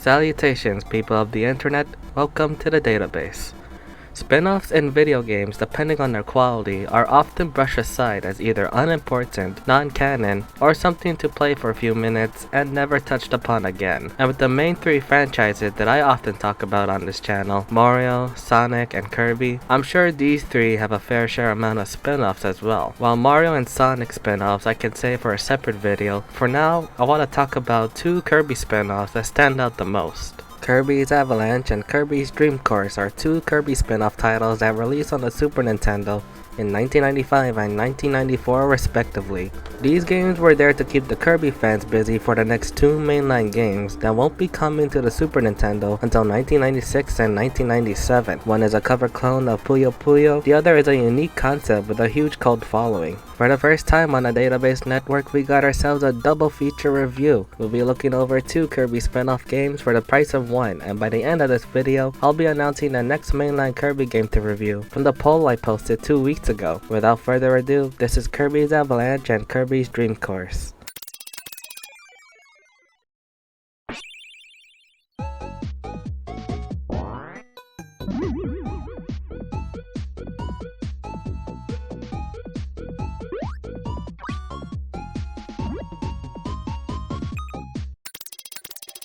Salutations, people of the internet, welcome to the database. Spin-offs in video games, depending on their quality, are often brushed aside as either unimportant, non-canon, or something to play for a few minutes and never touched upon again. And with the main three franchises that I often talk about on this channel, Mario, Sonic, and Kirby, I'm sure these three have a fair share amount of spin-offs as well. While Mario and Sonic spin-offs I can save for a separate video, for now I want to talk about two Kirby spin-offs that stand out the most. Kirby's Avalanche and Kirby's Dream Course are two Kirby spin-off titles that released on the Super Nintendo in 1995 and 1994 respectively. These games were there to keep the Kirby fans busy for the next two mainline games that won't be coming to the Super Nintendo until 1996 and 1997. One is a cover clone of Puyo Puyo, the other is a unique concept with a huge cult following. For the first time on the Database Network, we got ourselves a double feature review. We'll be looking over two Kirby spin-off games for the price of one, and by the end of this video, I'll be announcing the next mainline Kirby game to review from the poll I posted 2 weeks ago. Without further ado, this is Kirby's Avalanche and Kirby's Dream Course.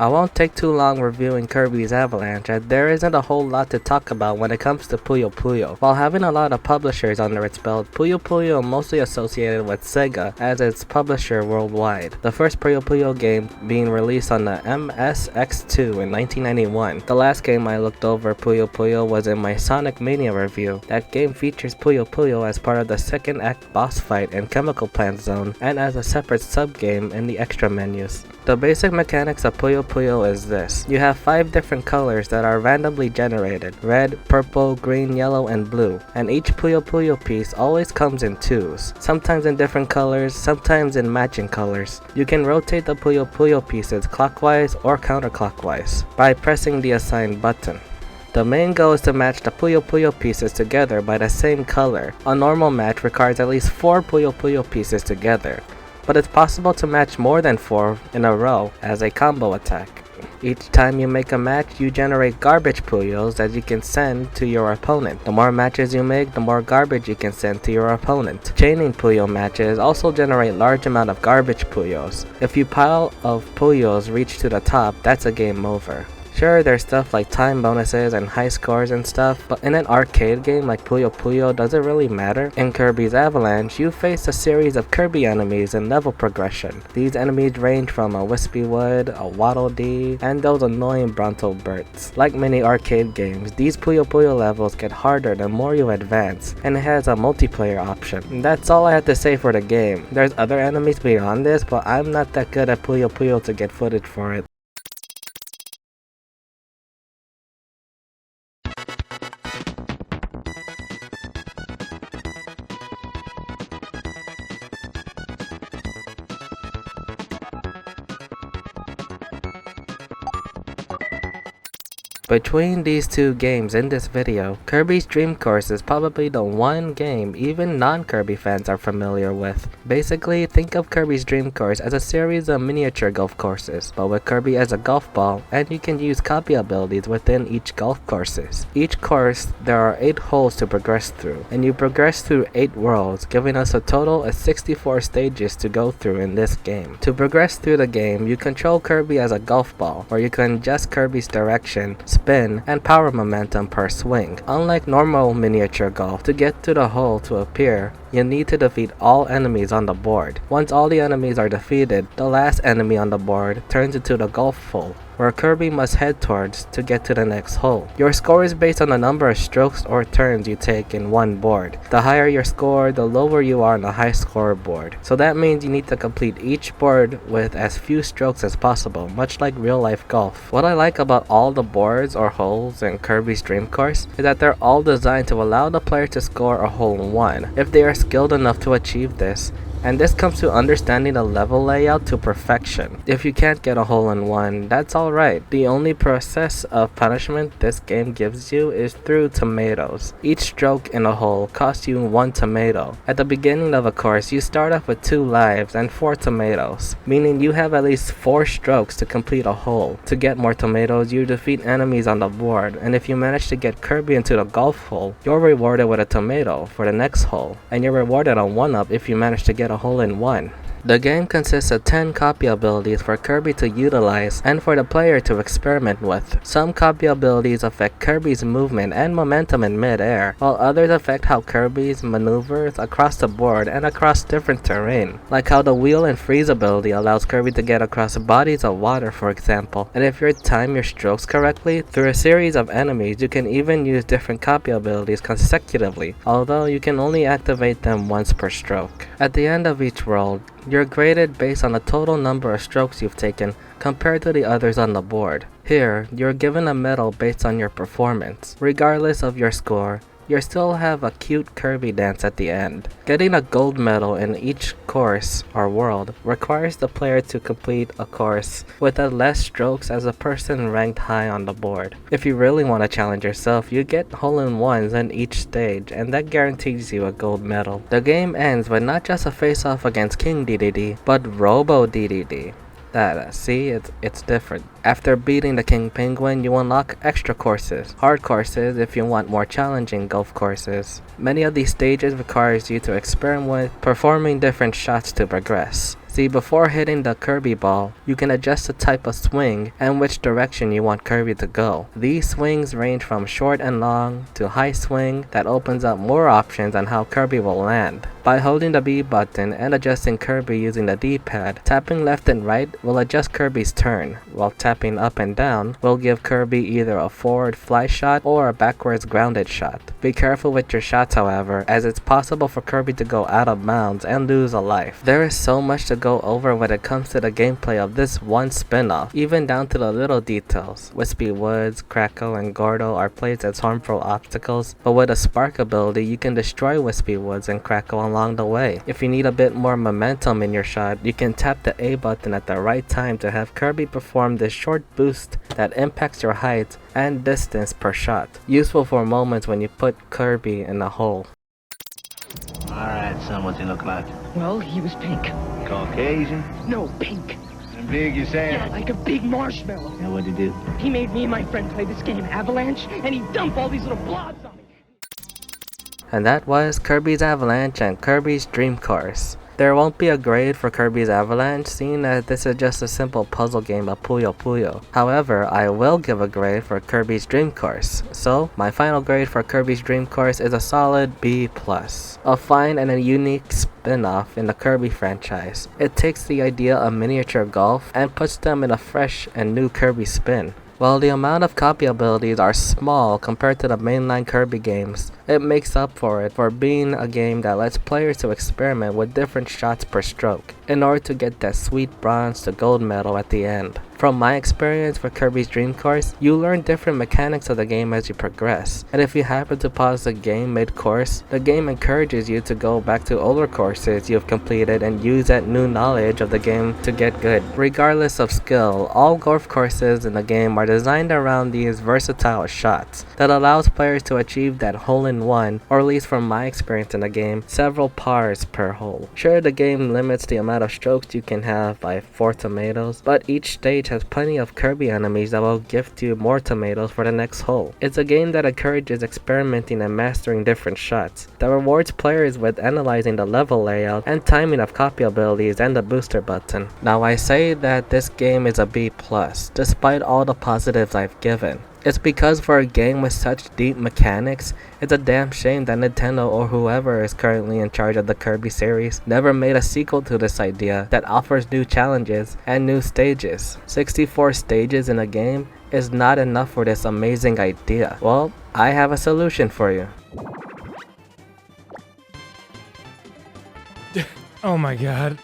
I won't take too long reviewing Kirby's Avalanche, as there isn't a whole lot to talk about when it comes to Puyo Puyo. While having a lot of publishers under its belt, Puyo Puyo mostly associated with Sega as its publisher worldwide. The first Puyo Puyo game being released on the MSX2 in 1991. The last game I looked over Puyo Puyo was in my Sonic Mania review. That game features Puyo Puyo as part of the second act boss fight in Chemical Plant Zone and as a separate sub-game in the extra menus. The basic mechanics of Puyo Puyo is this. You have 5 different colors that are randomly generated: red, purple, green, yellow, and blue. And each Puyo Puyo piece always comes in twos, sometimes in different colors, sometimes in matching colors. You can rotate the Puyo Puyo pieces clockwise or counterclockwise by pressing the assigned button. The main goal is to match the Puyo Puyo pieces together by the same color. A normal match requires at least 4 Puyo Puyo pieces together, but it's possible to match more than 4 in a row as a combo attack. Each time you make a match, you generate garbage Puyos that you can send to your opponent. The more matches you make, the more garbage you can send to your opponent. Chaining Puyo matches also generate large amount of garbage Puyos. If your pile of Puyos reach to the top, that's a game over. Sure, there's stuff like time bonuses and high scores and stuff, but in an arcade game like Puyo Puyo, does it really matter? In Kirby's Avalanche, you face a series of Kirby enemies in level progression. These enemies range from a Wispy Wood, a Waddle Dee, and those annoying Bronto Berts. Like many arcade games, these Puyo Puyo levels get harder the more you advance, and it has a multiplayer option. And that's all I have to say for the game. There's other enemies beyond this, but I'm not that good at Puyo Puyo to get footage for it. Between these two games in this video, Kirby's Dream Course is probably the one game even non-Kirby fans are familiar with. Basically, think of Kirby's Dream Course as a series of miniature golf courses, but with Kirby as a golf ball, and you can use copy abilities within each golf courses. Each course, there are 8 holes to progress through, and you progress through 8 worlds, giving us a total of 64 stages to go through in this game. To progress through the game, you control Kirby as a golf ball, or you can adjust Kirby's direction, spin, and power momentum per swing. Unlike normal miniature golf, to get to the hole to appear, you need to defeat all enemies on the board. Once all the enemies are defeated, the last enemy on the board turns into the golf hole, where Kirby must head towards to get to the next hole. Your score is based on the number of strokes or turns you take in one board. The higher your score, the lower you are on the high score board. So that means you need to complete each board with as few strokes as possible, much like real life golf. What I like about all the boards or holes in Kirby's Dream Course is that they're all designed to allow the player to score a hole in one. If they are skilled enough to achieve this, and this comes to understanding the level layout to perfection. If you can't get a hole-in-one, that's alright. The only process of punishment this game gives you is through tomatoes. Each stroke in a hole costs you 1 tomato. At the beginning of a course, you start off with 2 lives and 4 tomatoes, meaning you have at least 4 strokes to complete a hole. To get more tomatoes, you defeat enemies on the board, and if you manage to get Kirby into the golf hole, you're rewarded with a tomato for the next hole, and you're rewarded a 1-up if you manage to get a hole-in-one. The game consists of 10 copy abilities for Kirby to utilize and for the player to experiment with. Some copy abilities affect Kirby's movement and momentum in mid-air, while others affect how Kirby maneuvers across the board and across different terrain, like how the wheel and freeze ability allows Kirby to get across bodies of water, for example. And if you time your strokes correctly, through a series of enemies, you can even use different copy abilities consecutively, although you can only activate them once per stroke. At the end of each world, you're graded based on the total number of strokes you've taken compared to the others on the board. Here, you're given a medal based on your performance. Regardless of your score, you still have a cute Kirby dance at the end. Getting a gold medal in each course or world requires the player to complete a course with as less strokes as a person ranked high on the board. If you really want to challenge yourself, you get hole-in-ones in each stage, and that guarantees you a gold medal. The game ends with not just a face-off against King DDD, but Robo DDD. See, it's different. After beating the King Penguin, you unlock extra courses, hard courses if you want more challenging golf courses. Many of these stages requires you to experiment with performing different shots to progress. See, before hitting the Kirby ball, you can adjust the type of swing and which direction you want Kirby to go. These swings range from short and long to high swing that opens up more options on how Kirby will land. By holding the B button and adjusting Kirby using the D-pad, tapping left and right will adjust Kirby's turn, while tapping up and down will give Kirby either a forward fly shot or a backwards grounded shot. Be careful with your shots, however, as it's possible for Kirby to go out of bounds and lose a life. There is so much to go over when it comes to the gameplay of this one spin-off, even down to the little details. Wispy Woods, Crackle, and Gordo are placed as harmful obstacles, but with a spark ability you can destroy Wispy Woods and Crackle along the way. If you need a bit more momentum in your shot, you can tap the A button at the right time to have Kirby perform this short boost that impacts your height and distance per shot, useful for moments when you put Kirby in a hole. Alright, son, what's he look like? Well, he was pink. Caucasian? No, pink. And big, you saying? Yeah, like a big marshmallow. Yeah, what'd he do? He made me and my friend play this game, Avalanche, and he dumped all these little blobs on me. And that was Kirby's Avalanche and Kirby's Dream Course. There won't be a grade for Kirby's Avalanche, seeing that this is just a simple puzzle game of Puyo Puyo. However, I will give a grade for Kirby's Dream Course. So, my final grade for Kirby's Dream Course is a solid B+. A fine and a unique spin-off in the Kirby franchise. It takes the idea of miniature golf and puts them in a fresh and new Kirby spin. While the amount of copy abilities are small compared to the mainline Kirby games, it makes up for it for being a game that lets players to experiment with different shots per stroke in order to get that sweet bronze to gold medal at the end. From my experience for Kirby's Dream Course, you learn different mechanics of the game as you progress, and if you happen to pause the game mid-course, the game encourages you to go back to older courses you've completed and use that new knowledge of the game to get good. Regardless of skill, all golf courses in the game are designed around these versatile shots that allows players to achieve that hole-in-one, or at least from my experience in the game, several pars per hole. Sure, the game limits the amount of strokes you can have by 4 tomatoes, but each stage has plenty of Kirby enemies that will gift you more tomatoes for the next hole. It's a game that encourages experimenting and mastering different shots, that rewards players with analyzing the level layout and timing of copy abilities and the booster button. Now I say that this game is a B+, despite all the positives I've given. It's because for a game with such deep mechanics, it's a damn shame that Nintendo or whoever is currently in charge of the Kirby series never made a sequel to this idea that offers new challenges and new stages. 64 stages in a game is not enough for this amazing idea. Well, I have a solution for you. Oh my god.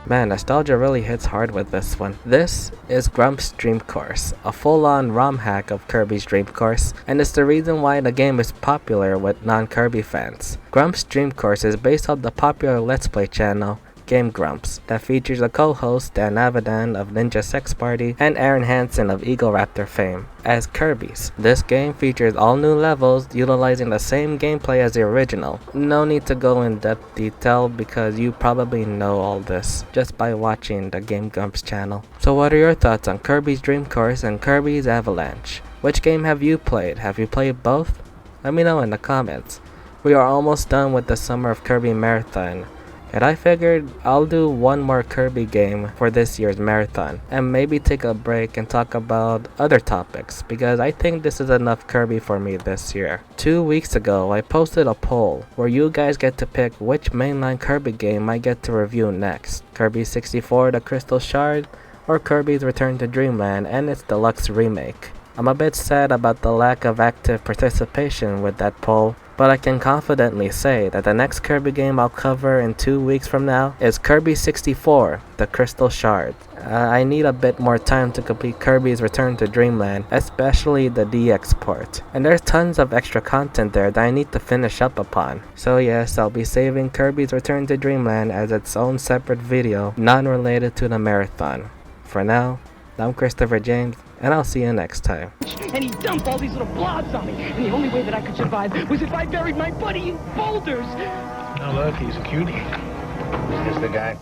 Man, nostalgia really hits hard with this one. This is Grumps' Dream Course, a full-on ROM hack of Kirby's Dream Course, and it's the reason why the game is popular with non-Kirby fans. Grumps' Dream Course is based on the popular Let's Play channel Game Grumps that features a co-host Dan Avidan of Ninja Sex Party and Aaron Hansen of Eagle Raptor fame as Kirby's. This game features all new levels utilizing the same gameplay as the original. No need to go in depth detail because you probably know all this just by watching the Game Grumps channel. So what are your thoughts on Kirby's Dream Course and Kirby's Avalanche? Which game have you played? Have you played both? Let me know in the comments. We are almost done with the Summer of Kirby Marathon, and I figured I'll do one more Kirby game for this year's marathon and maybe take a break and talk about other topics because I think this is enough Kirby for me this year. 2 weeks ago I posted a poll where you guys get to pick which mainline Kirby game I get to review next. Kirby 64 The Crystal Shard or Kirby's Return to Dreamland and its deluxe remake. I'm a bit sad about the lack of active participation with that poll, but I can confidently say that the next Kirby game I'll cover in 2 weeks from now is Kirby 64 The Crystal Shard. I need a bit more time to complete Kirby's Return to Dreamland, especially the DX port. And there's tons of extra content there that I need to finish up upon. So yes, I'll be saving Kirby's Return to Dreamland as its own separate video, non-related to the marathon. For now, I'm Christopher James, and I'll see you next time. And he dumped all these little blobs on me. And the only way that I could survive was if I buried my buddy in boulders. Oh, look, he's a cutie. Is this the guy?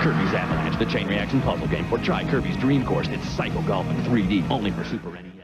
Kirby's Avalanche, the chain reaction puzzle game, or try Kirby's Dream Course. It's Psycho Golf in 3D, only for Super NES.